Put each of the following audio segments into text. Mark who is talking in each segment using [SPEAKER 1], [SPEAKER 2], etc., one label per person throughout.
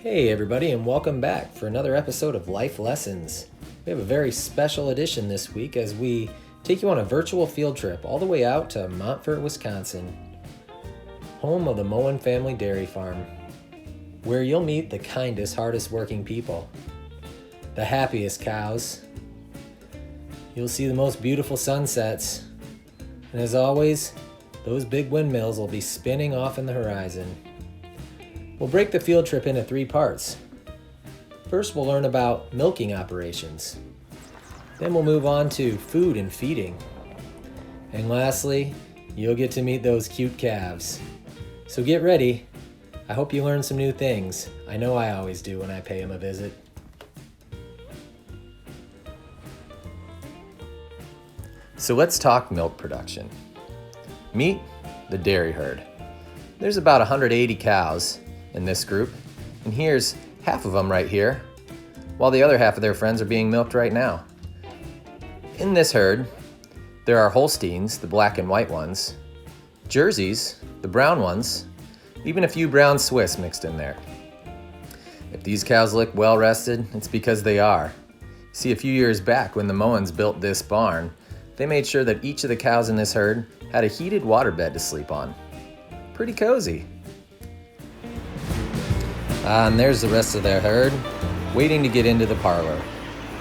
[SPEAKER 1] Hey everybody, and welcome back for another episode of Life Lessons. We have a very special edition this week as we take you on a virtual field trip all the way out to Montfort, Wisconsin, home of the Moen Family Dairy Farm, where you'll meet the kindest, hardest working people, the happiest cows. You'll see the most beautiful sunsets, and as always, those big windmills will be spinning off in the horizon. We'll break the field trip into 3 parts. First, we'll learn about milking operations. Then we'll move on to food and feeding. And lastly, you'll get to meet those cute calves. So get ready. I hope you learn some new things. I know I always do when I pay them a visit. So let's talk milk production. Meet the dairy herd. There's about 180 cows in this group, and here's half of them right here, while the other half of their friends are being milked right now. In this herd, there are Holsteins, the black and white ones, Jerseys, the brown ones, even a few brown Swiss mixed in there. If these cows look well rested, it's because they are. See, a few years back when the Moens built this barn, they made sure that each of the cows in this herd had a heated waterbed to sleep on. Pretty cozy. And there's the rest of their herd, waiting to get into the parlor.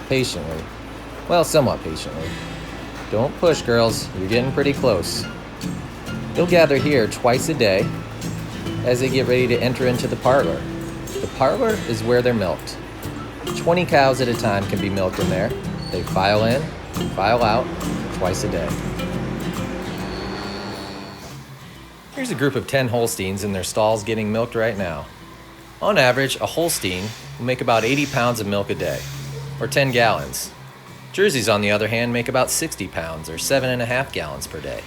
[SPEAKER 1] Patiently. Well, somewhat patiently. Don't push, girls. You're getting pretty close. They'll gather here twice a day as they get ready to enter into the parlor. The parlor is where they're milked. 20 cows at a time can be milked in there. They file in, file out, twice a day. Here's a group of 10 Holsteins in their stalls getting milked right now. On average, a Holstein will make about 80 pounds of milk a day, or 10 gallons. Jerseys, on the other hand, make about 60 pounds, or 7.5 gallons per day.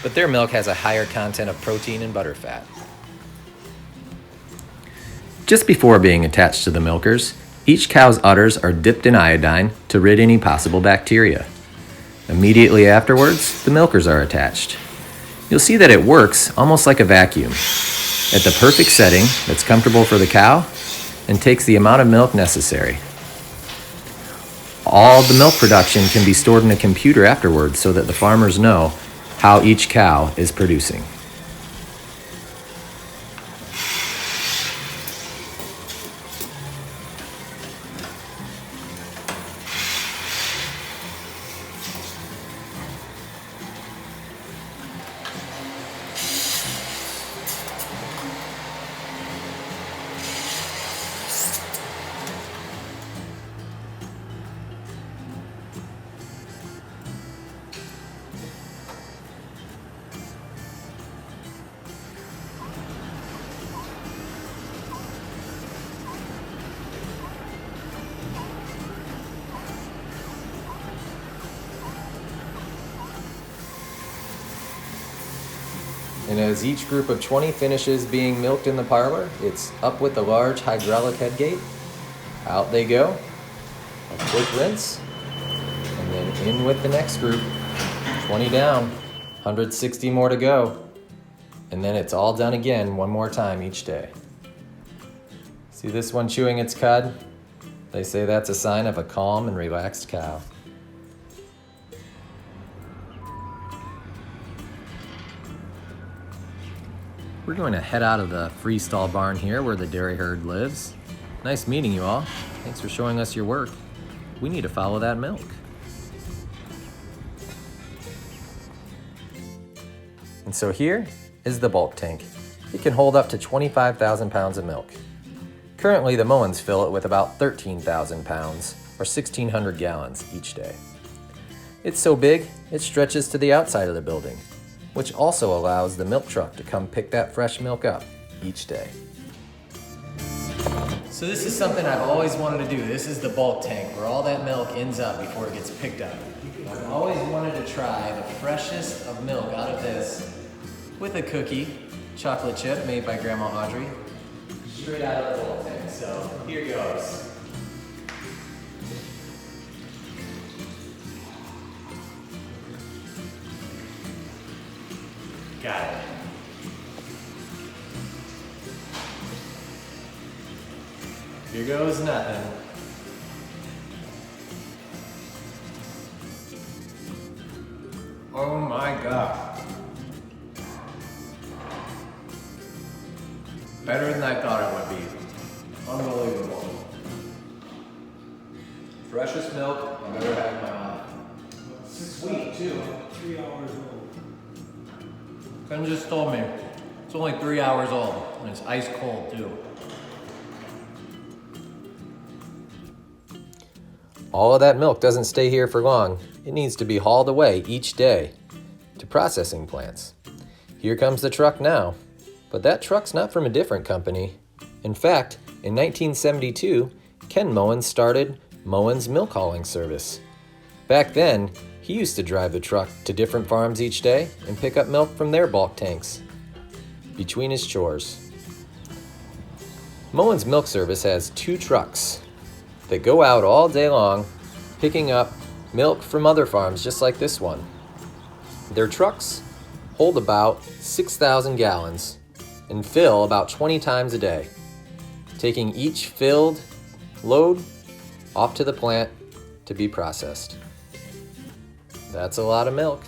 [SPEAKER 1] But their milk has a higher content of protein and butterfat. Just before being attached to the milkers, each cow's udders are dipped in iodine to rid any possible bacteria. Immediately afterwards, the milkers are attached. You'll see that it works almost like a vacuum, at the perfect setting that's comfortable for the cow and takes the amount of milk necessary. All the milk production can be stored in a computer afterwards so that the farmers know how each cow is producing. And as each group of 20 finishes being milked in the parlor, it's up with the large hydraulic head gate. Out they go. A quick rinse. And then in with the next group. 20 down. 160 more to go. And then it's all done again one more time each day. See this one chewing its cud? They say that's a sign of a calm and relaxed cow. We're going to head out of the freestall barn here where the dairy herd lives. Nice meeting you all. Thanks for showing us your work. We need to follow that milk. And so here is the bulk tank. It can hold up to 25,000 pounds of milk. Currently, the Moens fill it with about 13,000 pounds, or 1,600 gallons each day. It's so big, it stretches to the outside of the building, which also allows the milk truck to come pick that fresh milk up each day. So this is something I've always wanted to do. This is the bulk tank where all that milk ends up before it gets picked up. I've always wanted to try the freshest of milk out of this with a cookie, chocolate chip made by Grandma Audrey, straight out of the bulk tank. So here goes. Got it. Here goes nothing. Oh my God. Better than I thought it would be. Unbelievable. Freshest milk I've ever had in my life. Sweet too.
[SPEAKER 2] 3 hours old.
[SPEAKER 1] Ken just told me it's only 3 hours old and it's ice cold too. All of that milk doesn't stay here for long. It needs to be hauled away each day to processing plants. Here comes the truck now, but that truck's not from a different company. In fact, in 1972, Ken Moen started Moen's Milk Hauling Service. Back then, he used to drive the truck to different farms each day and pick up milk from their bulk tanks between his chores. Moen's Milk Service has 2 trucks that go out all day long picking up milk from other farms just like this one. Their trucks hold about 6,000 gallons and fill about 20 times a day, taking each filled load off to the plant to be processed. That's a lot of milk.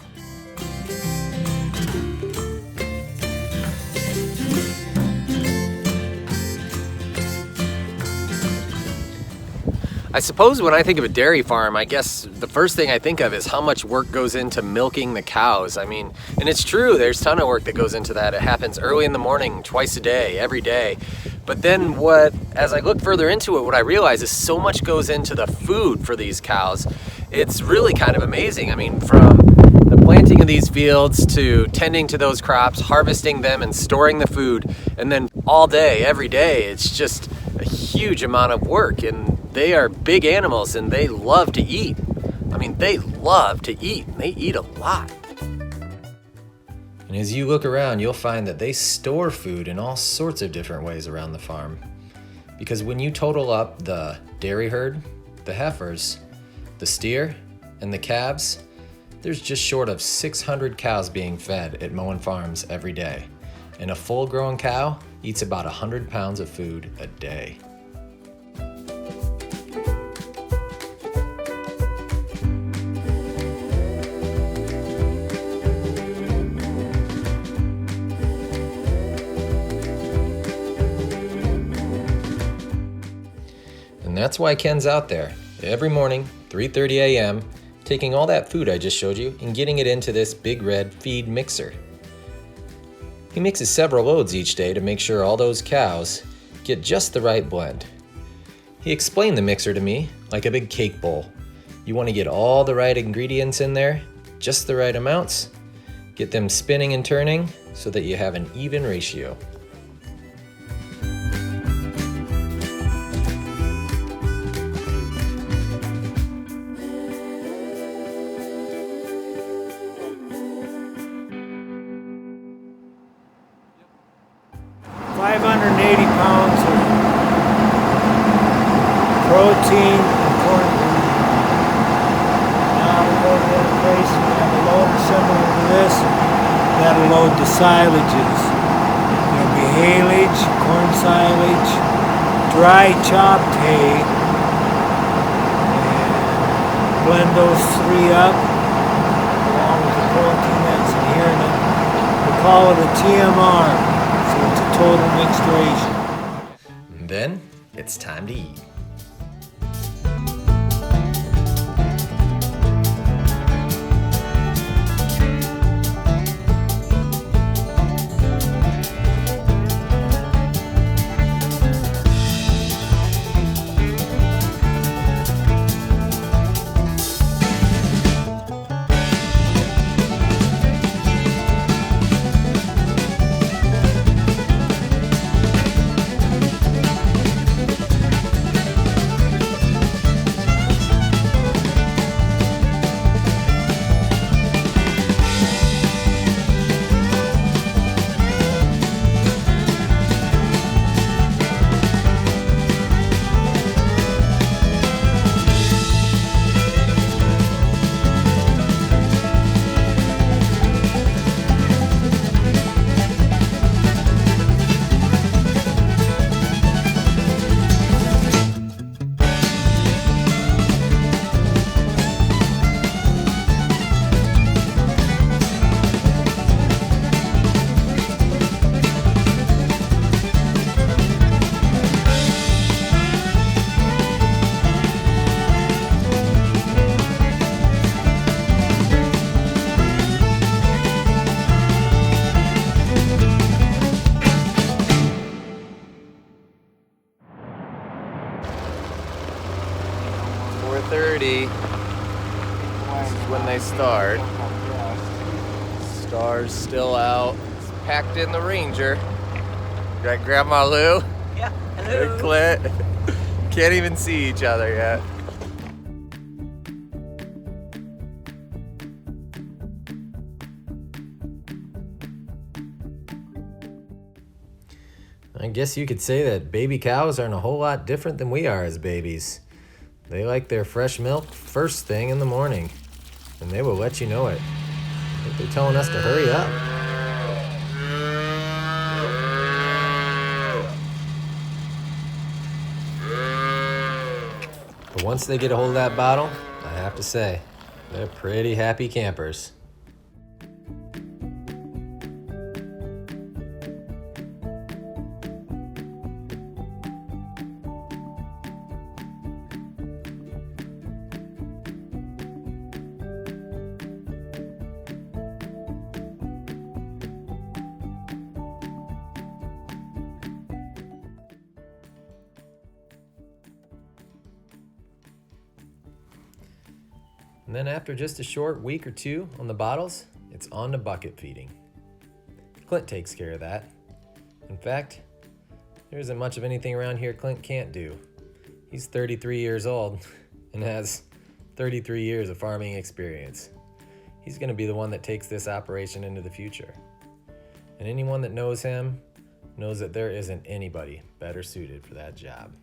[SPEAKER 1] I suppose when I think of a dairy farm, I guess the first thing I think of is how much work goes into milking the cows. I mean, and it's true, there's a ton of work that goes into that. It happens early in the morning, twice a day, every day. But then as I look further into it, what I realize is so much goes into the food for these cows. It's really kind of amazing. I mean, from the planting of these fields to tending to those crops, harvesting them and storing the food, and then all day, every day, it's just a huge amount of work. And they are big animals and they love to eat. I mean, they love to eat and they eat a lot. And as you look around, you'll find that they store food in all sorts of different ways around the farm. Because when you total up the dairy herd, the heifers, the steer, and the calves, there's just short of 600 cows being fed at Moen Farms every day. And a full-grown cow eats about 100 pounds of food a day. And that's why Ken's out there every morning, 3:30 a.m., taking all that food I just showed you and getting it into this big red feed mixer. He mixes several loads each day to make sure all those cows get just the right blend. He explained the mixer to me like a big cake bowl. You want to get all the right ingredients in there, just the right amounts, get them spinning and turning so that you have an even ratio.
[SPEAKER 2] Protein and corn. Now we go to the other place, we have a loader similar to this. That'll load the silages. There'll be haylage, corn silage, dry chopped hay. And blend those 3 up along with the protein that's in here. And we call it a TMR. So it's a total mixed ration.
[SPEAKER 1] And then it's time to eat. activity. This is when they start. Star's still out. It's packed in the Ranger. Got Grandma Lou.
[SPEAKER 3] Yeah, hello.
[SPEAKER 1] And Clint. Can't even see each other yet. I guess you could say that baby cows aren't a whole lot different than we are as babies. They like their fresh milk first thing in the morning, and they will let you know it. I think they're telling us to hurry up. But once they get a hold of that bottle, I have to say, they're pretty happy campers. And then after just a short week or two on the bottles, it's on to bucket feeding. Clint takes care of that. In fact, there isn't much of anything around here Clint can't do. He's 33 years old and has 33 years of farming experience. He's going to be the one that takes this operation into the future. And anyone that knows him knows that there isn't anybody better suited for that job.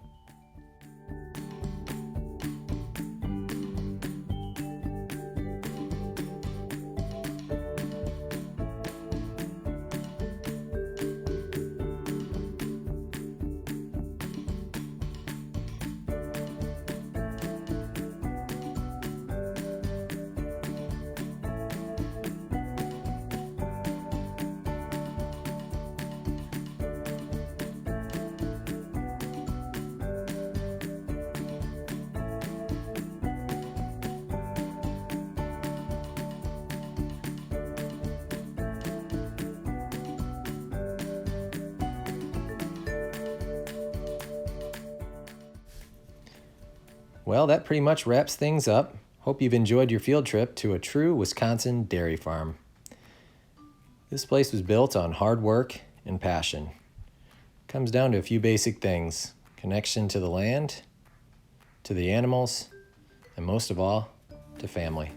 [SPEAKER 1] Well, that pretty much wraps things up. Hope you've enjoyed your field trip to a true Wisconsin dairy farm. This place was built on hard work and passion. It comes down to a few basic things: connection to the land, to the animals, and most of all, to family.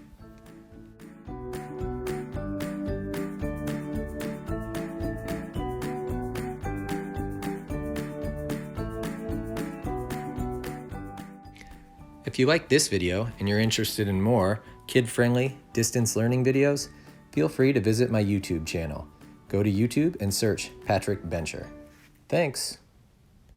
[SPEAKER 1] If you like this video and you're interested in more kid-friendly distance learning videos, feel free to visit my YouTube channel. Go to YouTube and search Patrick Bencher. Thanks.